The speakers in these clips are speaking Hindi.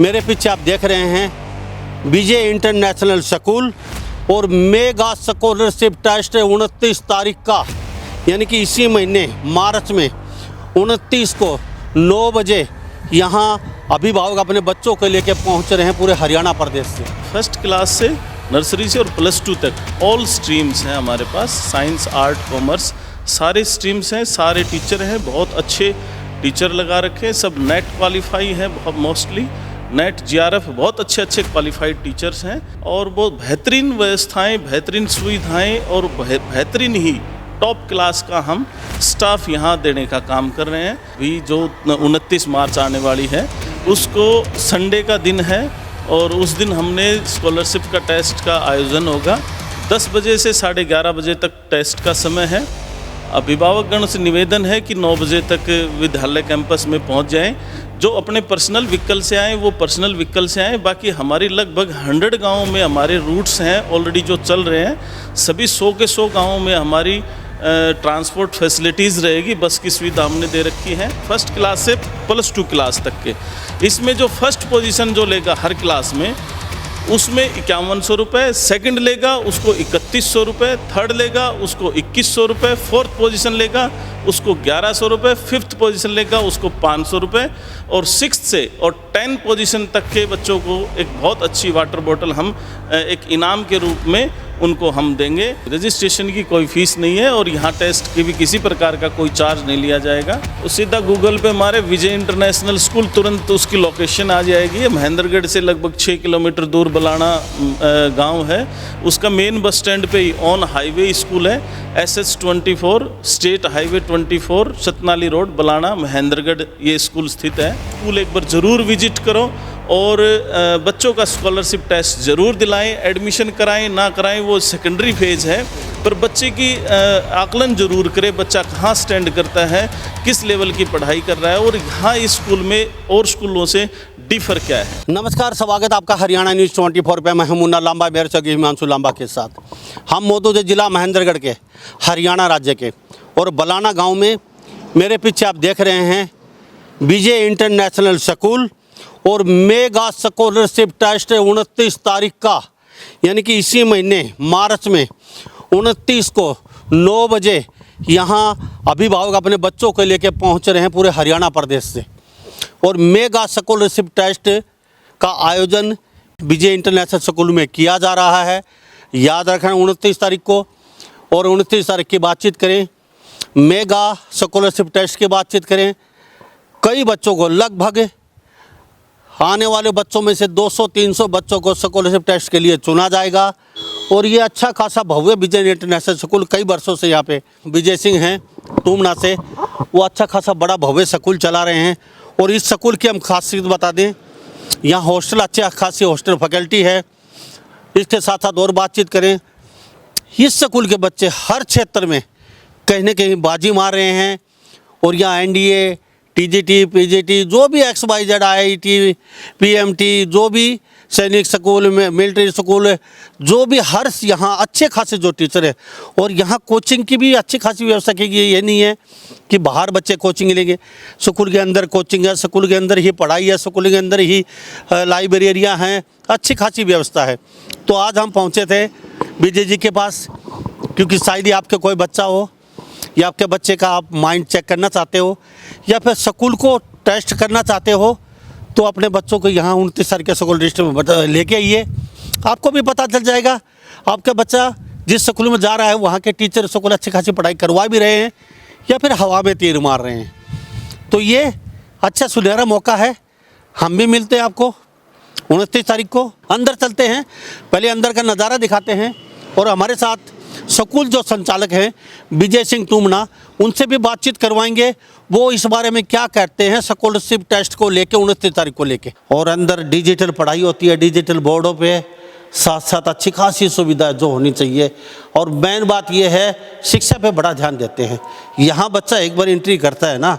मेरे पीछे आप देख रहे हैं विजय इंटरनेशनल स्कूल और मेगा स्कॉलरशिप टेस्ट 29 तारीख का, यानी कि इसी महीने मार्च में 29 को 9 बजे यहाँ अभिभावक अपने बच्चों को लेकर पहुँच रहे हैं पूरे हरियाणा प्रदेश से। फर्स्ट क्लास से नर्सरी से और +2 तक ऑल स्ट्रीम्स हैं हमारे पास। साइंस, आर्ट, कॉमर्स सारे स्ट्रीम्स हैं, सारे टीचर हैं, बहुत अच्छे टीचर लगा रखे हैं। सब नेट क्वालिफाई हैं, बहुत मोस्टली नेट GRF बहुत अच्छे क्वालिफाइड टीचर्स हैं और बहुत बेहतरीन व्यवस्थाएं, बेहतरीन सुविधाएं और बेहतरीन ही टॉप क्लास का हम स्टाफ यहाँ देने का काम कर रहे हैं। अभी जो 29 मार्च आने वाली है उसको संडे का दिन है और उस दिन हमने स्कॉलरशिप का टेस्ट का आयोजन होगा। 10 बजे से 11:30 बजे तक टेस्ट का समय है। अभिभावकगण से निवेदन है कि 9 बजे तक विद्यालय कैंपस में पहुंच जाएं। जो अपने पर्सनल व्हीकल से आएँ वो पर्सनल व्हीकल से आएँ। बाकी हमारी लगभग 100 गाँव में हमारे रूट्स हैं ऑलरेडी जो चल रहे हैं। सभी 100 के 100 गाँवों में हमारी ट्रांसपोर्ट फैसिलिटीज़ रहेगी, बस की सुविधा हमने दे रखी है। फर्स्ट क्लास से +2 क्लास तक के। इसमें जो फर्स्ट पोजीशन जो लेगा हर क्लास में उसमें 5100 रुपये, सेकंड लेगा उसको 3100 रुपये, थर्ड लेगा उसको 2100 रुपये, फोर्थ पोजीशन लेगा उसको 1100 रुपये, फिफ्थ पोजीशन लेगा उसको 500 रुपये और 6th से और 10 पोजीशन तक के बच्चों को एक बहुत अच्छी वाटर बोतल हम एक इनाम के रूप में उनको हम देंगे। रजिस्ट्रेशन की कोई फ़ीस नहीं है और यहाँ टेस्ट की भी किसी प्रकार का कोई चार्ज नहीं लिया जाएगा। तो सीधा गूगल पे हमारे विजय इंटरनेशनल स्कूल, तुरंत उसकी लोकेशन आ जाएगी। ये महेंद्रगढ़ से लगभग 6 किलोमीटर दूर बलाना गांव है। उसका मेन बस स्टैंड पे ही ऑन हाईवे स्कूल है। SS24 state highway 24 Satnali road Balana Mahendragarh ये स्कूल स्थित है। स्कूल एक बार ज़रूर विजिट करो और बच्चों का स्कॉलरशिप टेस्ट ज़रूर दिलाएं। एडमिशन कराएं ना कराएं वो सेकेंडरी फेज़ है, पर बच्चे की आकलन ज़रूर करें। बच्चा कहाँ स्टैंड करता है, किस लेवल की पढ़ाई कर रहा है और यहाँ इस स्कूल में और स्कूलों से डिफ़र क्या है। नमस्कार, स्वागत आपका हरियाणा न्यूज़ 24 पे। मैं मुन्ना लांबा, मेरे सगी हिमांशु लांबा के साथ हम मौजूद है जिला महेंद्रगढ़ के, हरियाणा राज्य के और बलाना गाँव में। मेरे पीछे आप देख रहे हैं विजय इंटरनेशनल स्कूल और मेगा स्कॉलरशिप टेस्ट 29 तारीख का, यानी कि इसी महीने मार्च में 29 को 9 बजे यहाँ अभिभावक अपने बच्चों को लेकर पहुँच रहे हैं पूरे हरियाणा प्रदेश से। और मेगा स्कॉलरशिप टेस्ट का आयोजन विजय इंटरनेशनल स्कूल में किया जा रहा है। याद रखना 29 तारीख को। और 29 तारीख की बातचीत करें, मेगा स्कॉलरशिप टेस्ट की बातचीत करें, कई बच्चों को, लगभग आने वाले बच्चों में से 200-300 बच्चों को स्कॉलरशिप टेस्ट के लिए चुना जाएगा। और ये अच्छा खासा भव्य विजय इंटरनेशनल स्कूल, कई वर्षों से यहाँ पे विजय सिंह हैं टूमना से, वो अच्छा खासा बड़ा भव्य स्कूल चला रहे हैं। और इस स्कूल की हम खासियत बता दें, यहाँ हॉस्टल, अच्छी खासी हॉस्टल फैकल्टी है। इसके साथ साथ और बातचीत करें, इस स्कूल के बच्चे हर क्षेत्र में कहीं न कहीं बाजी मार रहे हैं। और यहाँ NDA, TGT, PGT, जो भी XYZ, IIT, PMT, जो भी सैनिक स्कूल में, मिलिट्री स्कूल, जो भी हर यहाँ अच्छे खासे जो टीचर है। और यहाँ कोचिंग की भी अच्छी खासी व्यवस्था की गई है। ये नहीं है कि बाहर बच्चे कोचिंग लेंगे, स्कूल के अंदर कोचिंग है, स्कूल के अंदर ही पढ़ाई है, स्कूल के अंदर ही लाइब्रेरियाँ हैं, अच्छी खासी व्यवस्था है। तो आज हम पहुँचे थे विजय जी के पास, क्योंकि शायद ही आपके कोई बच्चा हो या आपके बच्चे का आप माइंड चेक करना चाहते हो या फिर स्कूल को टेस्ट करना चाहते हो, तो अपने बच्चों को यहाँ 29 तारीख के स्कूल लिस्ट में लेके आइए। आपको भी पता चल जाएगा आपका बच्चा जिस स्कूल में जा रहा है वहाँ के टीचर स्कूल अच्छी खासी पढ़ाई करवा भी रहे हैं या फिर हवा में तीर मार रहे हैं। तो ये अच्छा सुनहरा मौका है। हम भी मिलते हैं आपको 29 तारीख को। अंदर चलते हैं, पहले अंदर का नज़ारा दिखाते हैं और हमारे साथ स्कूल जो संचालक हैं विजय सिंह टूमना, उनसे भी बातचीत करवाएंगे। वो इस बारे में क्या कहते हैं स्कॉलरशिप टेस्ट को लेके 29 तारीख को लेके। और अंदर डिजिटल पढ़ाई होती है, डिजिटल बोर्डों पे, साथ साथ अच्छी खासी सुविधा जो होनी चाहिए। और मेन बात ये है, शिक्षा पे बड़ा ध्यान देते हैं। यहाँ बच्चा एक बार एंट्री करता है ना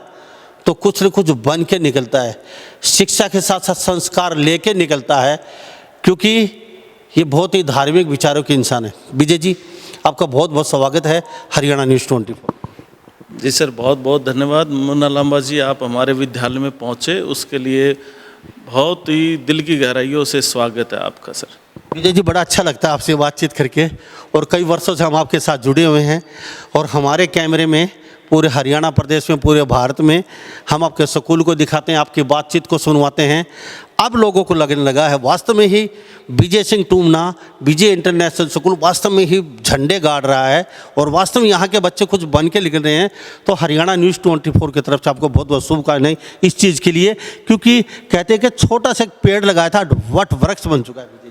तो कुछ न कुछ बन के निकलता है, शिक्षा के साथ साथ संस्कार लेके निकलता है, क्योंकि ये बहुत ही धार्मिक विचारों के इंसान है। विजय जी, आपका बहुत बहुत स्वागत है हरियाणा न्यूज़ 24। जी सर, बहुत बहुत धन्यवाद। मुन्ना लांबा जी, आप हमारे विद्यालय में पहुँचे उसके लिए बहुत ही दिल की गहराइयों से स्वागत है आपका सर। विजय जी, बड़ा अच्छा लगता है आपसे बातचीत करके, और कई वर्षों से हम आपके साथ जुड़े हुए हैं, और हमारे कैमरे में पूरे हरियाणा प्रदेश में, पूरे भारत में हम आपके स्कूल को दिखाते हैं, आपकी बातचीत को सुनवाते हैं। अब लोगों को लगने लगा है वास्तव में ही विजय सिंह टूमना, विजय इंटरनेशनल स्कूल वास्तव में ही झंडे गाड़ रहा है, और वास्तव में यहाँ के बच्चे कुछ बन के निकल रहे हैं। तो हरियाणा न्यूज़ 24 की तरफ से आपको बहुत बहुत शुभकामनाएं इस चीज़ के लिए, क्योंकि कहते हैं कि छोटा सा पेड़ लगाया था, वट वृक्ष बन चुका है।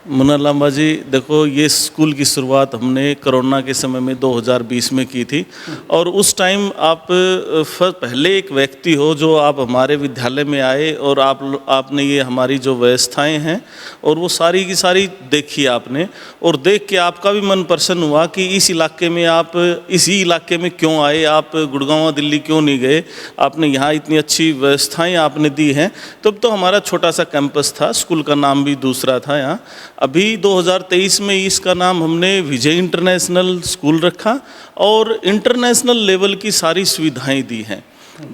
मुन्ना लांबा जी, देखो ये स्कूल की शुरुआत हमने कोरोना के समय में 2020 में की थी, और उस टाइम आप पहले एक व्यक्ति हो जो आप हमारे विद्यालय में आए, और आपने ये हमारी जो व्यवस्थाएं हैं और वो सारी की सारी देखी आपने, और देख के आपका भी मन प्रसन्न हुआ कि इस इलाके में आप इसी इलाके में क्यों आए, आप गुड़गांव दिल्ली क्यों नहीं गए, आपने यहाँ इतनी अच्छी व्यवस्थाएँ आपने दी हैं। तब तो हमारा छोटा सा कैंपस था, स्कूल का नाम भी दूसरा था यहाँ। अभी 2023 में इसका नाम हमने विजय इंटरनेशनल स्कूल रखा, और इंटरनेशनल लेवल की सारी सुविधाएं दी हैं।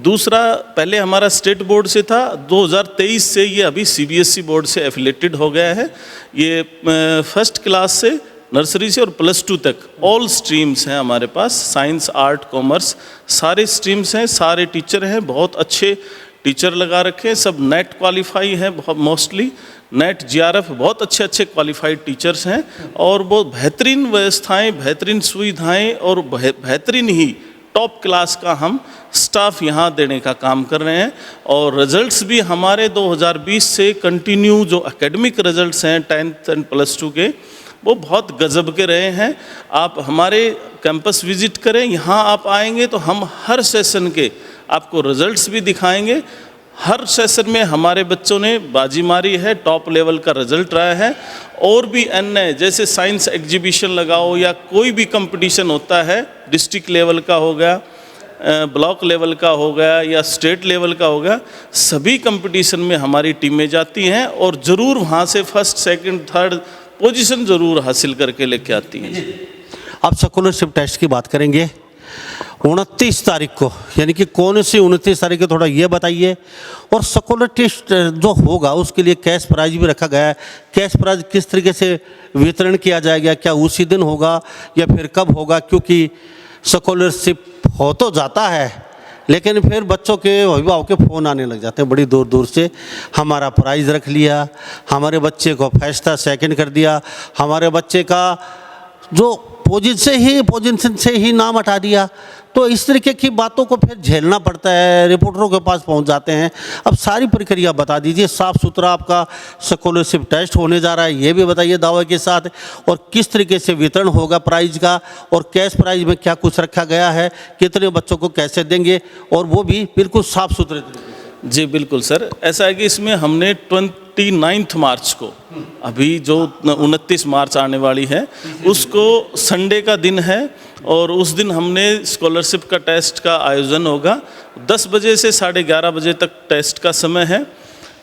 दूसरा, पहले हमारा स्टेट बोर्ड से था, 2023 से ये अभी CBSE बोर्ड से एफिलेटेड हो गया है। ये फर्स्ट क्लास से नर्सरी से और +2 तक ऑल स्ट्रीम्स हैं हमारे पास, साइंस, आर्ट, कॉमर्स, सारे स्ट्रीम्स हैं, सारे टीचर हैं, बहुत अच्छे टीचर लगा रखे हैं, सब नेट क्वालिफाई हैं, बहुत मोस्टली नेट GRF, बहुत अच्छे अच्छे क्वालिफाइड टीचर्स हैं, और बहुत बेहतरीन व्यवस्थाएं, बेहतरीन सुविधाएं और बेहतरीन ही टॉप क्लास का हम स्टाफ यहाँ देने का काम कर रहे हैं। और रिजल्ट्स भी हमारे 2020 से कंटिन्यू जो एकेडमिक रिजल्ट्स हैं 10th एंड +2 के, वो बहुत गजब के रहे हैं। आप हमारे कैंपस विजिट करें, यहाँ आप आएंगे तो हम हर सेशन के आपको रिजल्ट्स भी दिखाएंगे। हर सेशन में हमारे बच्चों ने बाजी मारी है, टॉप लेवल का रिजल्ट रहा है। और भी अन्य जैसे साइंस एग्जीबिशन लगाओ या कोई भी कंपटीशन होता है, डिस्ट्रिक्ट लेवल का हो गया, ब्लॉक लेवल का हो गया या स्टेट लेवल का हो गया, सभी कंपटीशन में हमारी टीमें जाती हैं, और ज़रूर वहाँ से फर्स्ट, सेकंड, थर्ड पोजीशन ज़रूर हासिल करके लेके आती हैं। अब स्कॉलरशिप टेस्ट की बात करेंगे 29 तारीख को, यानी कि कौन सी 29 तारीख को, थोड़ा ये बताइए। और स्कॉलर टेस्ट जो होगा उसके लिए कैश प्राइज भी रखा गया है। कैश प्राइज किस तरीके से वितरण किया जाएगा, क्या उसी दिन होगा या फिर कब होगा? क्योंकि स्कॉलरशिप हो तो जाता है, लेकिन फिर बच्चों के अभिभावक के फ़ोन आने लग जाते हैं बड़ी दूर दूर से, हमारा प्राइज़ रख लिया, हमारे बच्चे को फर्स्ट सेकंड कर दिया, हमारे बच्चे का जो पोजीशन से ही नाम हटा दिया। तो इस तरीके की बातों को फिर झेलना पड़ता है, रिपोर्टरों के पास पहुंच जाते हैं। अब सारी प्रक्रिया बता दीजिए, साफ़ सुथरा आपका स्कॉलरशिप टेस्ट होने जा रहा है, ये भी बताइए दावे के साथ, और किस तरीके से वितरण होगा प्राइज़ का, और कैश प्राइज़ में क्या कुछ रखा गया है, कितने बच्चों को कैसे देंगे, और वो भी बिल्कुल साफ़ सुथरे तरीके से। जी बिल्कुल सर, ऐसा है कि इसमें हमने 29 मार्च को, अभी जो 29 मार्च आने वाली है, उसको संडे का दिन है, और उस दिन हमने स्कॉलरशिप का टेस्ट का आयोजन होगा। 10 बजे से 11:30 बजे तक टेस्ट का समय है।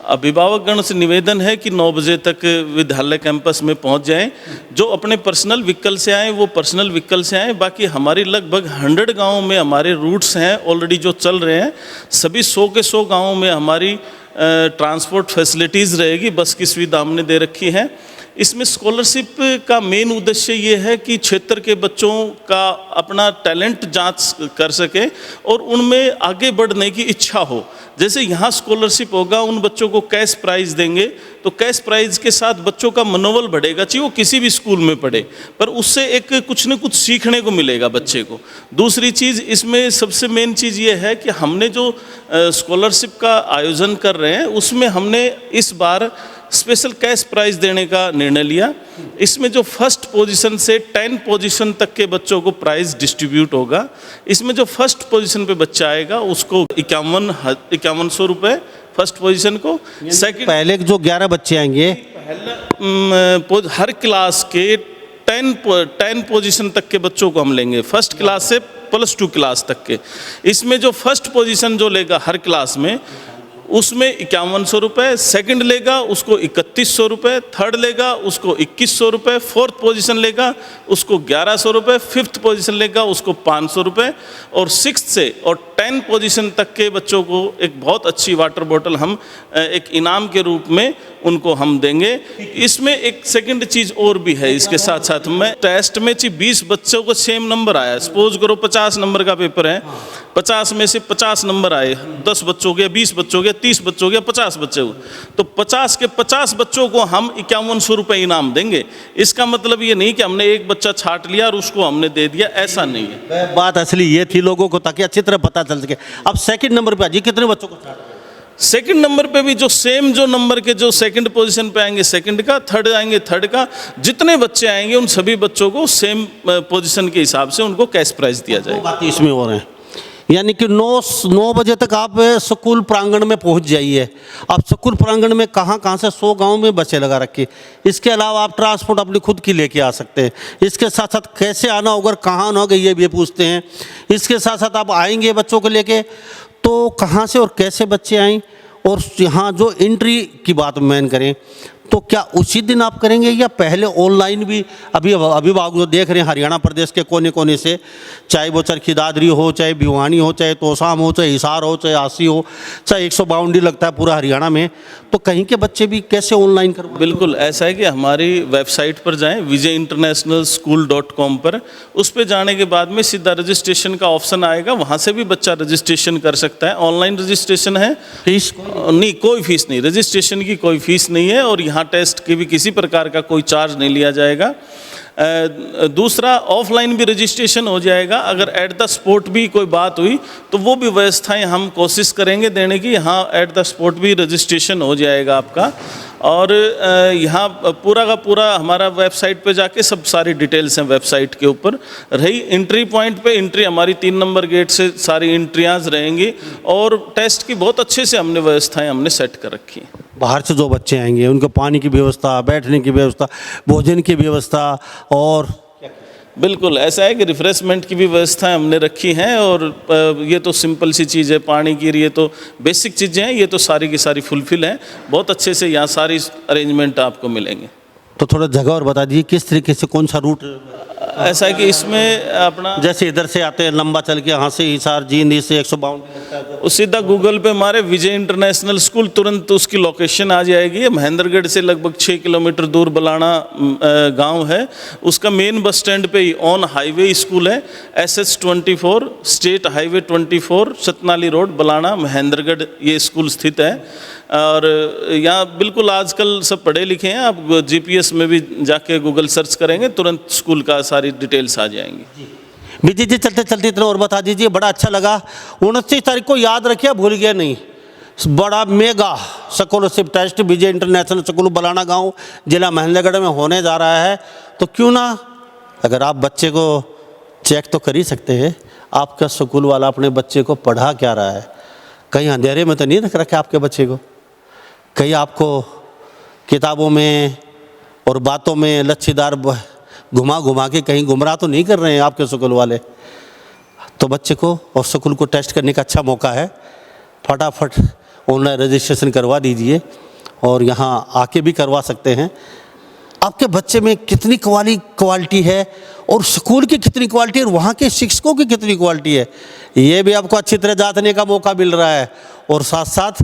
अभिभावकगण से निवेदन है कि 9 बजे तक विद्यालय कैंपस में पहुंच जाएं। जो अपने पर्सनल व्हीकल से आएँ वो पर्सनल व्हीकल से आएँ। बाकी हमारी लगभग 100 गाँव में हमारे रूट्स हैं ऑलरेडी जो चल रहे हैं। सभी 100 के 100 गाँवों में हमारी ट्रांसपोर्ट फैसिलिटीज़ रहेगी, बस की सुविधा हमने दे रखी है। इसमें स्कॉलरशिप का मेन उद्देश्य ये है कि क्षेत्र के बच्चों का अपना टैलेंट जांच कर सके और उनमें आगे बढ़ने की इच्छा हो। जैसे यहाँ स्कॉलरशिप होगा, उन बच्चों को कैश प्राइज़ देंगे, तो कैश प्राइज़ के साथ बच्चों का मनोबल बढ़ेगा, चाहे वो किसी भी स्कूल में पढ़े, पर उससे एक कुछ न कुछ सीखने को मिलेगा बच्चे को। दूसरी चीज़ इसमें सबसे मेन चीज़ ये है कि हमने जो स्कॉलरशिप का आयोजन कर रहे हैं उसमें हमने इस बार स्पेशल कैश प्राइज़ देने का निर्णय लिया। इसमें जो फर्स्ट पोजीशन से 10 पोजीशन तक के बच्चों को प्राइज़ डिस्ट्रीब्यूट होगा। इसमें जो फर्स्ट पोजीशन पे बच्चा आएगा उसको 5100 रुपये फर्स्ट पोजीशन को। सेकंड, पहले जो 11 बच्चे आएंगे, हर क्लास के 10 पोजीशन तक के बच्चों को हम लेंगे, फर्स्ट क्लास से +2 क्लास तक के। इसमें जो फर्स्ट पोजीशन जो लेगा हर क्लास में, उसमें 5100 रुपये, सेकंड लेगा उसको 3100 रुपये, थर्ड लेगा उसको 2100 रुपये, फोर्थ पोजीशन लेगा उसको 1100 रुपये, फिफ्थ पोजीशन लेगा उसको 500 रुपये, और सिक्स्थ से और 10 पोजीशन तक के बच्चों को एक बहुत अच्छी वाटर बोतल हम एक इनाम के रूप में उनको हम देंगे। इसमें एक सेकंड चीज़ और भी है इसके साथ साथ में, टेस्ट में 20 बच्चों को सेम नंबर आया, सपोज करो 50 नंबर का पेपर है, 50 में से 50 नंबर आए, 10 बच्चों के, 20 बच्चों के, 30 बच्चों के, 50 बच्चों को, तो 50 के 50 बच्चों को हम 5100 रुपये इनाम देंगे। इसका मतलब ये नहीं कि हमने एक बच्चा छाट लिया और उसको हमने दे दिया, ऐसा नहीं है। बात असली ये थी लोगों को ताकि अच्छी तरह पता चल सके। अब सेकंड नंबर पे अजी कितने बच्चों को छाट रहे हैं? सेकंड नंबर पे भी जो सेम जो नंबर के जो सेकंड पोजीशन पे आएंगे सेकंड का, थर्ड आएंगे थर्ड का, जितने बच्चे आएंगे उन सभी बच्चों को सेम पोजीशन के हिसाब से उनको कैश प्राइज दिया जाएगा। बात इसमें हो रहे हैं, यानी कि 9 बजे तक आप स्कूल प्रांगण में पहुंच जाइए। आप स्कूल प्रांगण में कहाँ से 100 गांव में बच्चे लगा रखिए। इसके अलावा आप ट्रांसपोर्ट अपनी खुद की लेके आ सकते हैं। इसके साथ साथ कैसे आना होगा, कहाँ आना होगा, ये भी पूछते हैं। इसके साथ साथ आप आएंगे बच्चों को लेके तो कहाँ से और कैसे बच्चे आएँ, और यहाँ जो एंट्री की बात मेन करें तो क्या उसी दिन आप करेंगे या पहले ऑनलाइन भी? अभी अभिभावक जो देख रहे हैं हरियाणा प्रदेश के कोने कोने से, चाहे वो चरखी दादरी हो, चाहे भिवानी हो, चाहे तोसाम हो, चाहे हिसार हो, चाहे आसी हो, चाहे 152 लगता है पूरा हरियाणा में, तो कहीं के बच्चे भी कैसे ऑनलाइन कर? बिल्कुल ऐसा है कि हमारी वेबसाइट पर जाएं vijayinternationalschool.com पर, उस पर जाने के बाद में सीधा रजिस्ट्रेशन का ऑप्शन आएगा, वहाँ से भी बच्चा रजिस्ट्रेशन कर सकता है। ऑनलाइन रजिस्ट्रेशन है, फीस नहीं, कोई फीस नहीं, रजिस्ट्रेशन की कोई फीस नहीं है, और यहाँ टेस्ट की भी किसी प्रकार का कोई चार्ज नहीं लिया जाएगा। दूसरा, ऑफलाइन भी रजिस्ट्रेशन हो जाएगा। अगर एट द स्पॉट भी कोई बात हुई तो वो भी व्यवस्थाएं हम कोशिश करेंगे देने की, यहाँ एट द स्पॉट भी रजिस्ट्रेशन हो जाएगा आपका। और यहाँ पूरा का पूरा हमारा वेबसाइट पे जाके सब सारी डिटेल्स हैं वेबसाइट के ऊपर। रही एंट्री पॉइंट पे, एंट्री हमारी 3 नंबर गेट से सारी एंट्रियाँ रहेंगी, और टेस्ट की बहुत अच्छे से हमने व्यवस्थाएं हमने सेट कर रखी हैं। बाहर से जो बच्चे आएंगे उनको पानी की व्यवस्था, बैठने की व्यवस्था, भोजन की व्यवस्था, और बिल्कुल ऐसा है कि रिफ्रेशमेंट की भी व्यवस्थाएं हमने रखी हैं, और ये तो सिंपल सी चीज़ है, पानी की, ये तो बेसिक चीज़ें हैं, ये तो सारी की सारी फुलफिल हैं। बहुत अच्छे से यहाँ सारी अरेंजमेंट आपको मिलेंगे। तो थोड़ा जगह और बता दीजिए किस तरीके से, कौन सा रूट? ऐसा है कि इसमें अपना जैसे इधर से आते हैं लंबा चल के, यहाँ से हिसार जींद से 152 सीधा गूगल पे मारे विजय इंटरनेशनल स्कूल, तुरंत उसकी लोकेशन आ जाएगी। महेंद्रगढ़ से लगभग 6 किलोमीटर दूर बलाना गांव है, उसका मेन बस स्टैंड पे ही ऑन हाईवे स्कूल है। SS24 state highway 24 Satnali road Balana Mahendragarh ये स्कूल स्थित है। और यहाँ बिल्कुल आजकल सब पढ़े लिखे हैं, आप GPS में भी जाके गूगल सर्च करेंगे तुरंत स्कूल का सारी डिटेल्स आ जाएंगी। विजय जी चलते चलते इतना और बता दीजिए, बड़ा अच्छा लगा। 29 तारीख को याद रखिए, भूल गया नहीं, बड़ा मेगा स्कॉलरशिप टेस्ट विजय इंटरनेशनल स्कूल बलाना गांव जिला महेंद्रगढ़ में होने जा रहा है। तो क्यों ना, अगर आप बच्चे को चेक तो कर ही सकते हैं, आपका स्कूल वाला अपने बच्चे को पढ़ा क्या रहा है, कहीं अंधेरे में तो नहीं रख रखे आपके बच्चे को, कहीं आपको किताबों में और बातों में लच्छीदार घुमा घुमा के कहीं गुमराह तो नहीं कर रहे हैं आपके स्कूल वाले। तो बच्चे को और स्कूल को टेस्ट करने का अच्छा मौका है, फटाफट ऑनलाइन रजिस्ट्रेशन करवा दीजिए, और यहाँ आके भी करवा सकते हैं। आपके बच्चे में कितनी क्वालिटी है, और स्कूल की कितनी क्वालिटी है, और वहाँ के शिक्षकों की कितनी क्वालिटी है, ये भी आपको अच्छी तरह जानने का मौका मिल रहा है। और साथ साथ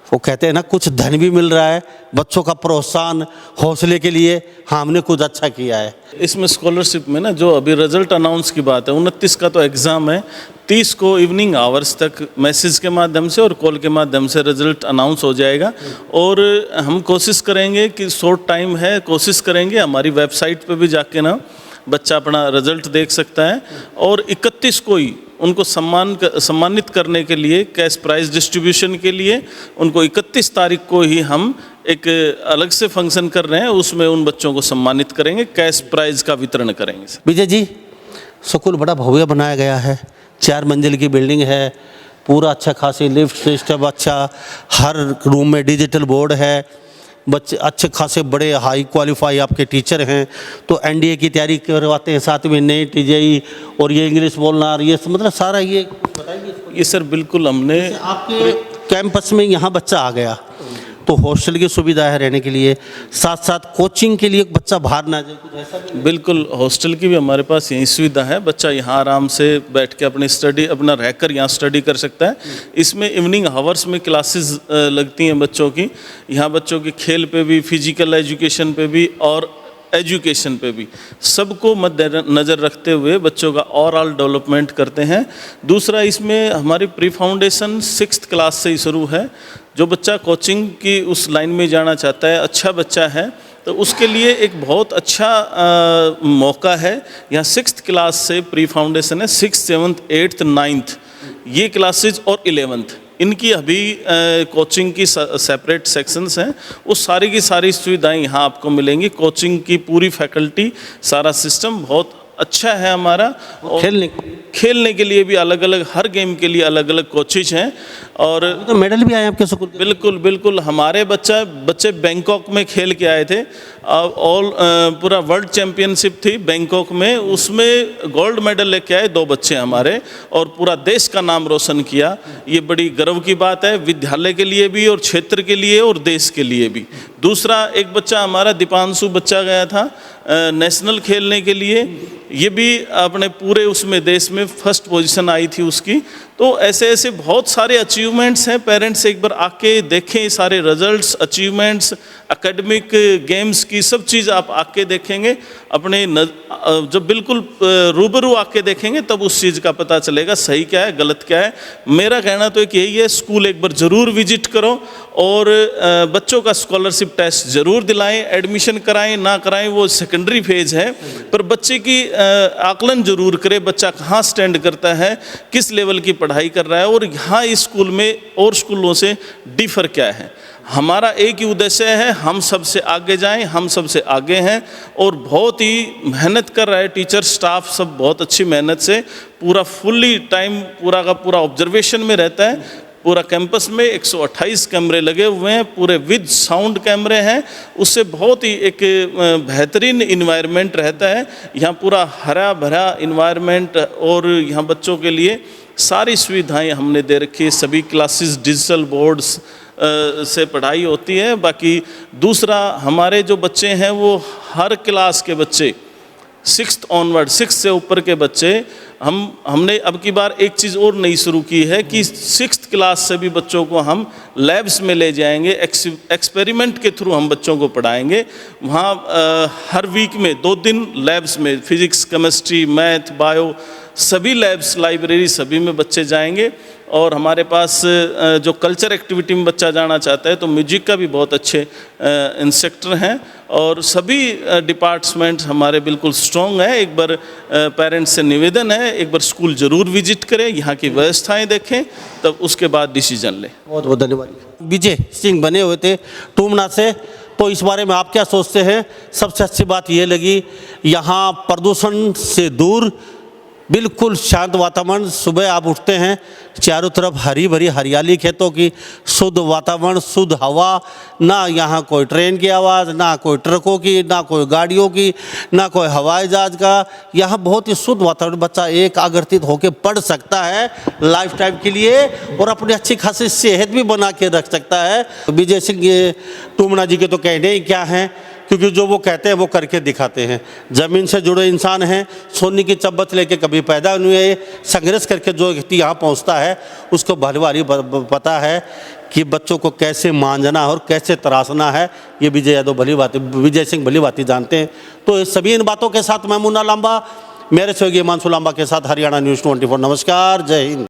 वो कहते हैं ना, कुछ धन भी मिल रहा है बच्चों का प्रोत्साहन, हौसले के लिए। हाँ, हमने कुछ अच्छा किया है। इसमें स्कॉलरशिप में ना, जो अभी रिजल्ट अनाउंस की बात है, 29 का तो एग्ज़ाम है, 30 को इवनिंग आवर्स तक मैसेज के माध्यम से और कॉल के माध्यम से रिजल्ट अनाउंस हो जाएगा। और हम कोशिश करेंगे कि शॉर्ट टाइम है, कोशिश करेंगे हमारी वेबसाइट पे भी जाके ना बच्चा अपना रिजल्ट देख सकता है। और 31 को ही उनको सम्मानित करने के लिए, कैश प्राइज डिस्ट्रीब्यूशन के लिए उनको 31 तारीख को ही हम एक अलग से फंक्शन कर रहे हैं, उसमें उन बच्चों को सम्मानित करेंगे, कैश प्राइज का वितरण करेंगे। विजय जी, स्कूल बड़ा भव्य बनाया गया है, 4 मंजिल की बिल्डिंग है, पूरा अच्छा खासी लिफ्ट सिस्टम, अच्छा, हर रूम में डिजिटल बोर्ड है, बच्चे अच्छे खासे बड़े हाई क्वालिफाई आपके टीचर हैं। तो NDA की तैयारी करवाते हैं, साथ में NET TJE और ये इंग्लिश बोलना, ये मतलब सारा ये बताइए। ये सर बिल्कुल हमने आपके कैंपस में यहाँ बच्चा आ गया तो हॉस्टल की सुविधा है रहने के लिए, साथ साथ कोचिंग के लिए बच्चा बाहर ना जाए, कुछ ऐसा भी? बिल्कुल, हॉस्टल की भी हमारे पास यही सुविधा है। बच्चा यहाँ आराम से बैठ के अपनी स्टडी अपना रहकर यहाँ स्टडी कर सकता है। इसमें इवनिंग हावर्स में क्लासेस लगती हैं बच्चों की। यहाँ बच्चों की खेल पे भी, फिजिकल एजुकेशन पे भी और एजुकेशन पे भी, सबको मद्देनज़र रखते हुए बच्चों का ओवरऑल डेवलपमेंट करते हैं। दूसरा, इसमें हमारी प्री फाउंडेशन 6th क्लास से ही शुरू है। जो बच्चा कोचिंग की उस लाइन में जाना चाहता है, अच्छा बच्चा है, तो उसके लिए एक बहुत अच्छा मौका है। यहाँ 6th क्लास से प्री फाउंडेशन है, 6th, 7th, 8th, 9th ये क्लासेज और 11th इनकी अभी कोचिंग की सेपरेट सेक्शंस हैं। उस सारी की सारी सुविधाएं यहाँ आपको मिलेंगी। कोचिंग की पूरी फैकल्टी, सारा सिस्टम बहुत अच्छा है हमारा। और खेलने के लिए भी अलग अलग, हर गेम के लिए अलग अलग कोचेज हैं। और तो मेडल भी आए आपके स्कूल के? बिल्कुल बिल्कुल, हमारे बच्चे बैंकॉक में खेल के आए थे। पूरा वर्ल्ड चैम्पियनशिप थी बैंकॉक में, उसमें गोल्ड मेडल लेके आए 2 बच्चे हमारे, और पूरा देश का नाम रोशन किया। ये बड़ी गर्व की बात है, विद्यालय के लिए भी और क्षेत्र के लिए और देश के लिए भी। दूसरा, एक बच्चा हमारा दीपांशु बच्चा गया था नेशनल खेलने के लिए, ये भी अपने पूरे उसमें देश में फर्स्ट पोजीशन आई थी उसकी। तो ऐसे ऐसे बहुत सारे अचीवमेंट्स हैं। पेरेंट्स एक बार आके देखें सारे रिजल्ट्स, अचीवमेंट्स, एकेडमिक गेम्स की सब चीज़ आप आके देखेंगे। अपने जब बिल्कुल रूबरू आके देखेंगे तब उस चीज़ का पता चलेगा सही क्या है, गलत क्या है। मेरा कहना तो एक यही है, स्कूल एक बार ज़रूर विजिट करो और बच्चों का स्कॉलरशिप टेस्ट ज़रूर दिलाएं। एडमिशन कराएं ना कराएं वो सेकेंडरी फेज है, पर बच्चे की आकलन ज़रूर करें, बच्चा कहाँ स्टैंड करता है, किस लेवल की पढ़ाई कर रहा है और यहाँ इस स्कूल में और स्कूलों से डिफ़र क्या है। हमारा एक ही उद्देश्य है, हम सबसे आगे जाएं, हम सबसे आगे हैं। और बहुत ही मेहनत कर रहा है टीचर स्टाफ, सब बहुत अच्छी मेहनत से पूरा फुल्ली टाइम पूरा का पूरा ऑब्जर्वेशन में रहता है। पूरा कैंपस में 128 कैमरे लगे हुए हैं, पूरे विद साउंड कैमरे हैं। उससे बहुत ही एक बेहतरीन इन्वायरमेंट रहता है। यहाँ पूरा हरा भरा इन्वायरमेंट और यहाँ बच्चों के लिए सारी सुविधाएं हमने दे रखी है। सभी क्लासेस डिजिटल बोर्ड्स से पढ़ाई होती है। बाकी दूसरा, हमारे जो बच्चे हैं वो हर क्लास के बच्चे 6th ऑनवर्ड, 6 से ऊपर के बच्चे हमने अब की बार एक चीज़ और नई शुरू की है कि 6th क्लास से भी बच्चों को हम लैब्स में ले जाएंगे। एक्सपेरिमेंट के थ्रू हम बच्चों को पढ़ाएंगे। वहाँ हर वीक में 2 दिन लैब्स में फिजिक्स, केमिस्ट्री, मैथ, बायो सभी लैब्स, लाइब्रेरी सभी में बच्चे जाएंगे। और हमारे पास जो कल्चर एक्टिविटी में बच्चा जाना चाहता है तो म्यूजिक का भी बहुत अच्छे इंस्ट्रक्टर हैं और सभी डिपार्टमेंट हमारे बिल्कुल स्ट्रॉन्ग है। एक बार पेरेंट्स से निवेदन है, एक बार स्कूल ज़रूर विजिट करें, यहाँ की व्यवस्थाएं देखें, तब उसके बाद डिसीजन लें। बहुत बहुत धन्यवाद। विजय सिंह बने हुए थे टूमना से, तो इस बारे में आप क्या सोचते हैं? सबसे अच्छी बात ये लगी, यहाँ प्रदूषण से दूर, बिल्कुल शांत वातावरण। सुबह आप उठते हैं, चारों तरफ हरी भरी हरियाली, खेतों की, शुद्ध वातावरण, शुद्ध हवा, ना यहाँ कोई ट्रेन की आवाज़, ना कोई ट्रकों की, ना कोई गाड़ियों की, ना कोई हवाई जहाज का। यहाँ बहुत ही शुद्ध वातावरण, बच्चा एकाग्रचित होकर पढ़ सकता है लाइफ टाइम के लिए और अपनी अच्छी खासी सेहत भी बना के रख सकता है। विजय सिंह टूमना जी के तो कहने ही क्या हैं, क्योंकि जो वो कहते हैं वो करके दिखाते हैं। ज़मीन से जुड़े इंसान हैं, सोने की चब्बत लेके कभी पैदा नहीं हुए। संघर्ष करके जो व्यक्ति यहाँ पहुँचता है उसको भली भारी पता है कि बच्चों को कैसे मांझना और कैसे तराशना है। ये विजय सिंह भली भांति जानते हैं। तो सभी इन बातों के साथ मैं मुन्ना लांबा, मेरे सहयोगी हिमांशु लांबा के साथ हरियाणा न्यूज़ 24। नमस्कार, जय हिंद।